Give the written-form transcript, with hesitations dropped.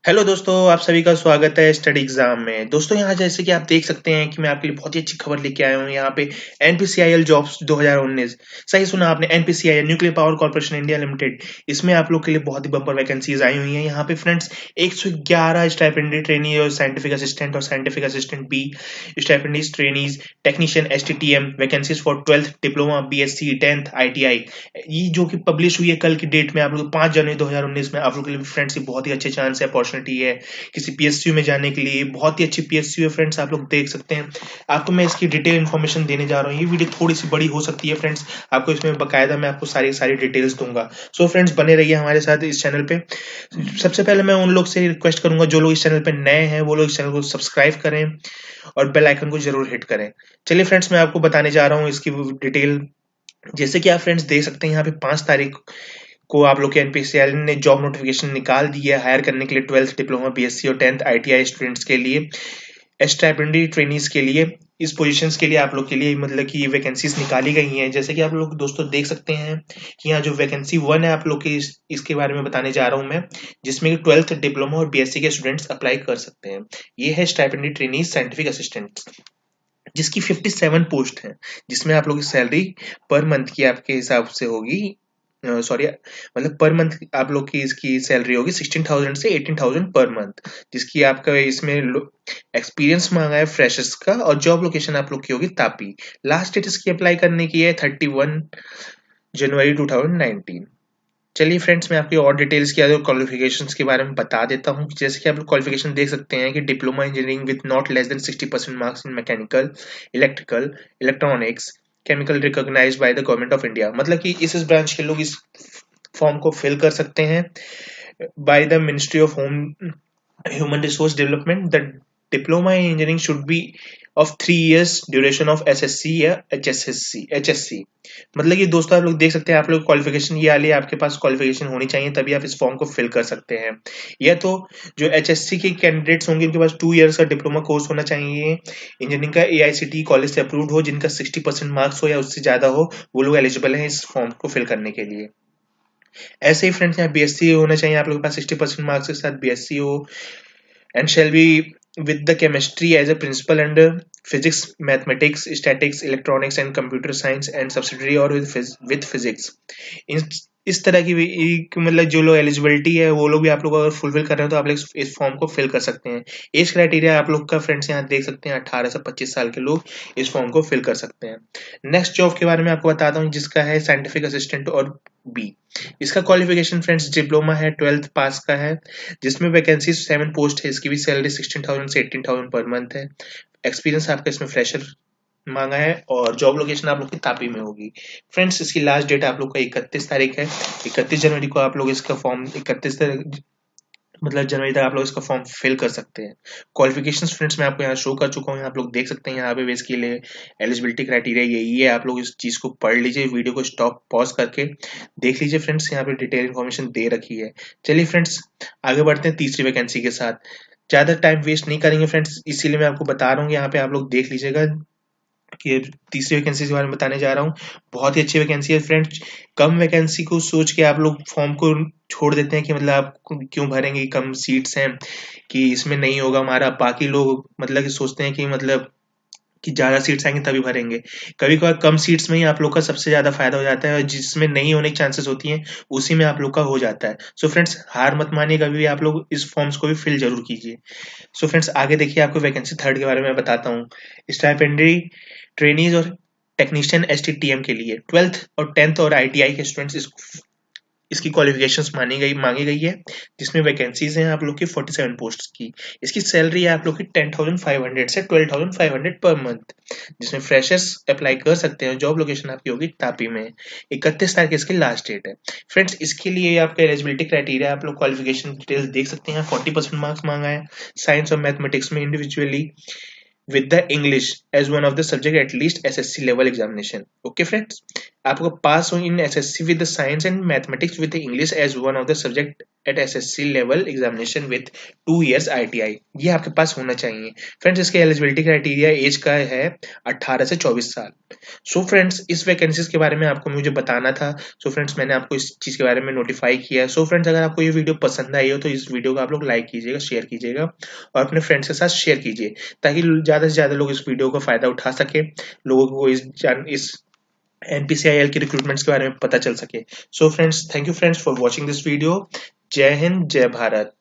Hello दोस्तों, आप सभी का स्वागत है स्टडी एग्जाम में। दोस्तों यहाँ जैसे कि आप देख सकते हैं कि मैं आपके लिए बहुत ही अच्छी खबर लेके आया हूँ। यहाँ पे एनपीसीआईएल जॉब्स 2019, सही सुना आपने, NPCIL nuclear power corporation India limited. इसमें आप लोग के लिए बहुत ही बम्पर वैकेंसीज आई हुई हैं। यहाँ पे फ्रेंड्स 111 स्टाइपेंडरी ट्रेनी और साइंटिफिक असिस्टेंट और scientific assistant B, stipendiaries trainees, technician STTM, vacancies for 12th diploma, BSc, 10th ITI, ये जो कि पब्लिश हुई है कल की डेट में आप लोग 5 जनवरी 2019 में। आप लोग के लिए फ्रेंड्स ये बहुत ही अच्छे चांस है, अपॉर्चुनिटी है किसी पीएसयू में जाने के लिए। बहुत ही अच्छी पीएसयू है फ्रेंड्स, आप लोग देख सकते हैं। आपको मैं इसकी डिटेल इन्फॉर्मेशन देने जा रहा हूँ। ये वीडियो थोड़ी सी बड़ी हो सकती है फ्रेंड्स, आपको इसमें बकायदा मैं आपको सारी सारी डिटेल्स दूंगा। सो फ्रेंड्स बने रहिए हमारे साथ इस चैनल पे। सबसे पहले मैं उन लोग से रिक्वेस्ट करूंगा जो लोग इस चैनल पे नए हैं वो लोग इस चैनल को सब्सक्राइब करें और बेल आइकन को जरूर हिट करें। चलिए फ्रेंड्स मैं आपको बताने जा रहा हूँ इसकी डिटेल। जैसे कि आप फ्रेंड्स देख सकते हैं यहाँ पे 5 तारीख को आप लोग के एनपीसीआईएल ने जॉब नोटिफिकेशन निकाल दी है हायर करने के लिए 12th डिप्लोमा, बीएससी और 10th आईटीआई स्टूडेंट्स के लिए, स्टाइपेंडरी ट्रेनीज के लिए। इस पोजीशंस के लिए आप लोग के लिए मतलब कि ये वैकेंसीज निकाली गई हैं। जैसे कि आप लोग दोस्तों देख सकते हैं कि यहाँ जो वैकेंसी 1 है आप लोग के इसके बारे में बताने जा रहा हूँ मैं, जिसमें कि 12th डिप्लोमा और बीएससी के स्टूडेंट्स अप्लाई कर सकते हैं। ये है स्टाइपेंडरी ट्रेनीज साइंटिफिक असिस्टेंट, जिसकी 57 पोस्ट है, जिसमें आप लोग की सैलरी पर मंथ की आपके हिसाब से होगी, सॉरी मतलब पर मंथ आप लोग की इसकी सैलरी होगी 16,000 से 18,000 पर मंथ, जिसकी आपका इसमें एक्सपीरियंस मांगा है फ्रेशर्स का, और जॉब लोकेशन आप लोग की होगी तापी। लास्ट डेट इसकी अप्लाई करने की है 31 जनवरी 2019। चलिए फ्रेंड्स मैं आपकी और डिटेल्स की क्वालिफिकेशंस के बारे में बता देता हूँ। जैसे कि आप लोग क्वालिफिकेशन देख सकते हैं कि diploma engineering with not less than 60% marks in mechanical, electrical, electronics, chemical recognised by the government of India. मतलब कि इस ब्रांच के लोग इस फॉर्म को फिल कर सकते हैं by the ministry of home human resource development. The diploma in engineering should be of 3 years duration of SSC या एचएससी। मतलब कि दोस्तों आप लोग देख सकते हैं, आप लोग क्वालिफिकेशन ये वाली आपके पास क्वालिफिकेशन होनी चाहिए तभी आप इस फॉर्म को फिल कर सकते हैं। या तो जो एचएससी के कैंडिडेट्स होंगे उनके पास 2 years का डिप्लोमा कोर्स होना चाहिए इंजीनियरिंग का, एआईसीटी कॉलेज से अप्रूव्ड हो, जिनका 60% मार्क्स हो या उससे ज्यादा हो, वो लोग एलिजिबल हैं इस फॉर्म को फिल करने के लिए। ऐसे ही फ्रेंड्स यहाँ बीएससी होना चाहिए आप लोग के पास 60% मार्क्स के साथ बीएससी हो, and shall be with the chemistry as a principal and physics, mathematics, statics, electronics and computer science and subsidiary or with physics। इस तरह की मतलब जो लोग एलिजिबिलिटी है वो लोग भी आप लोग अगर फुलफिल कर रहे हो तो आप लोग इस फॉर्म को फिल कर सकते हैं। एज क्राइटेरिया आप लोग का फ्रेंड्स यहाँ देख सकते हैं 18 से 25 साल के लोग इस फॉर्म को फिल कर सकते हैं। नेक्स्ट जॉब के बारे में आपको बताता हूँ जिसका है साइंटिफिक असिस्टेंट और बी। इसका क्वालिफिकेशन फ्रेंड्स डिप्लोमा है, 12th पास का है, जिसमें वैकेंसी 7 पोस्ट है। इसकी भी सैलरी 16,000 से 18,000 पर मंथ है। एक्सपीरियंस आपका इसमें फ्रेशर मांगा है और जॉब लोकेशन आप लोग की तापी में होगी। फ्रेंड्स इसकी लास्ट डेट आप लोग का 31 तारीख है। 31 जनवरी को आप लोग इसका फॉर्म 31 मतलब जनवरी तक आप लोग इसका फॉर्म फिल कर सकते हैं। क्वालिफिकेशंस फ्रेंड्स मैं आपको यहाँ शो कर चुका हूँ, आप लोग देख सकते हैं यहाँ पे इसके लिए एलिजिबिलिटी क्राइटेरिया यही है। आप लोग इस चीज को पढ़ लीजिए, वीडियो को स्टॉप पॉज करके देख लीजिए फ्रेंड्स, यहाँ पे डिटेल इन्फॉर्मेशन दे रखी है। चलिए फ्रेंड्स आगे बढ़ते हैं तीसरी वैकेंसी के साथ। ज्यादा टाइम वेस्ट नहीं करेंगे फ्रेंड्स, इसीलिए मैं आपको बता रहा हूँ, यहाँ पे आप लोग देख लीजिएगा कि तीसरी वैकेंसी के बारे में बताने जा रहा हूँ। बहुत ही अच्छी वैकेंसी है फ्रेंड्स। कम वैकेंसी को सोच के आप लोग फॉर्म को छोड़ देते हैं कि मतलब आप क्यों भरेंगे, कम सीट्स हैं कि इसमें नहीं होगा हमारा। बाकी लोग मतलब कि सोचते हैं कि मतलब कि ज्यादा सीट्स आएंगे तभी भरेंगे। कभी कभार कम सीट्स में ही आप लोग का सबसे ज्यादा फायदा हो जाता है और जिसमें नहीं होने के चांसेस होती हैं उसी में आप लोग का हो जाता है। सो फ्रेंड्स हार मत मानिए, कभी भी आप लोग इस फॉर्म्स को भी फिल जरूर कीजिए। सो फ्रेंड्स आगे देखिए, आपको वैकेंसी थर्ड के बारे में बताता हूँ। स्टाइपेंडरी ट्रेनीज और टेक्नीशियन एसटीटीएम के लिए 12th और 10th और आईटीआई के स्टूडेंट्स इसकी क्वालिफिकेशंस मांगी गई है, जिसमें वैकेंसीज हैं आप लोग की 47 पोस्ट की। इसकी सैलरी है आप लोग की 10,500 से 12,500 पर मंथ, जिसमें फ्रेशर्स अप्लाई कर सकते हैं। जॉब लोकेशन आपकी होगी तापी में। 31 तारीख इसकी लास्ट डेट है। फ्रेंड्स इसके लिए आपका एलिजिबिलिटी क्राइटेरिया आप लोग क्वालिफिकेशन डिटेल्स देख सकते हैं। 40% मार्क्स मांगा है साइंस और मैथमेटिक्स में individually with the English as one of the subject at least SSC level examination। Okay friends, आपको पास हो in SSC with science and mathematics with English as one of the subject at SSC level examination with 2 years ITI, ये आपके पास होना चाहिए। Friends इसके eligibility criteria as का है 18 से 24 साल। सो फ्रेंड्स इस वैकेंसीज के बारे में आपको मुझे बताना था। सो फ्रेंड्स मैंने आपको इस चीज़ के बारे में नोटिफाई किया। सो फ्रेंड्स अगर आपको ये वीडियो पसंद आई हो तो इस वीडियो को आप लोग लाइक कीजिएगा, शेयर कीजिएगा और अपने फ्रेंड्स के साथ शेयर कीजिए ताकि ज़्यादा से ज़्यादा लोग इस वीडियो का फ़ायदा उठा सके, लोगों को इस NPCIL की रिक्रूटमेंट्स के बारे में पता चल सके। So friends thank you friends for watching this video. जय हिंद, जय भारत।